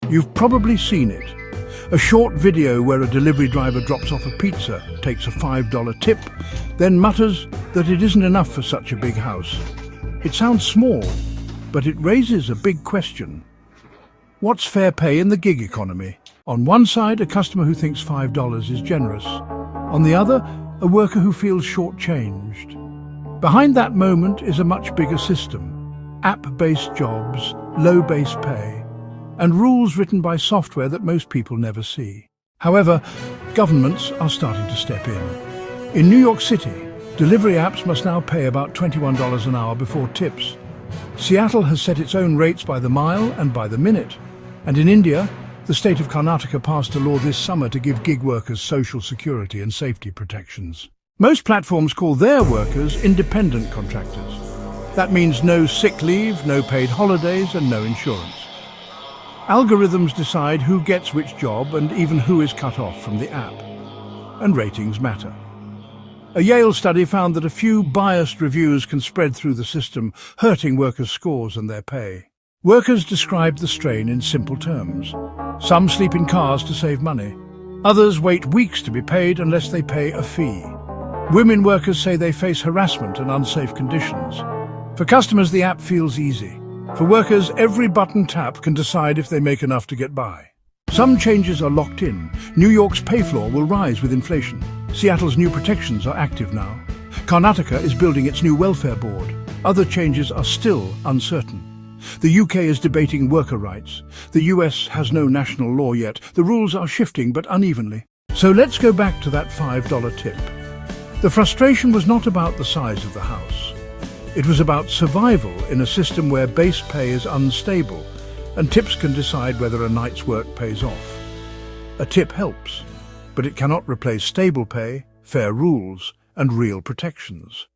You've probably seen it. A short video where a delivery driver drops off a pizza, takes a $5 tip, then mutters that it isn't enough for such a big house. It sounds small, but it raises a big question. What's fair pay in the gig economy? On one side, a customer who thinks $5 is generous. On the other, a worker who feels shortchanged. Behind that moment is a much bigger system. App-based jobs, low base pay, and rules written by software that most people never see. However, governments are starting to step in. In New York City, delivery apps must now pay about $21 an hour before tips. Seattle has set its own rates by the mile and by the minute. And in India, the state of Karnataka passed a law this summer to give gig workers social security and safety protections. Most platforms call their workers independent contractors. That means no sick leave, no paid holidays, and no insurance. Algorithms decide who gets which job and even who is cut off from the app. And ratings matter. A Yale study found that a few biased reviews can spread through the system, hurting workers' scores and their pay. Workers described the strain in simple terms. Some sleep in cars to save money. Others wait weeks to be paid unless they pay a fee. Women workers say they face harassment and unsafe conditions. For customers, the app feels easy. For workers, every button tap can decide if they make enough to get by. Some changes are locked in. New York's pay floor will rise with inflation. Seattle's new protections are active now. Karnataka is building its new welfare board. Other changes are still uncertain. The UK is debating worker rights. The US has no national law yet. The rules are shifting, but unevenly. So let's go back to that $5 tip. The frustration was not about the size of the house. It was about survival in a system where base pay is unstable and tips can decide whether a night's work pays off. A tip helps, but it cannot replace stable pay, fair rules, and real protections.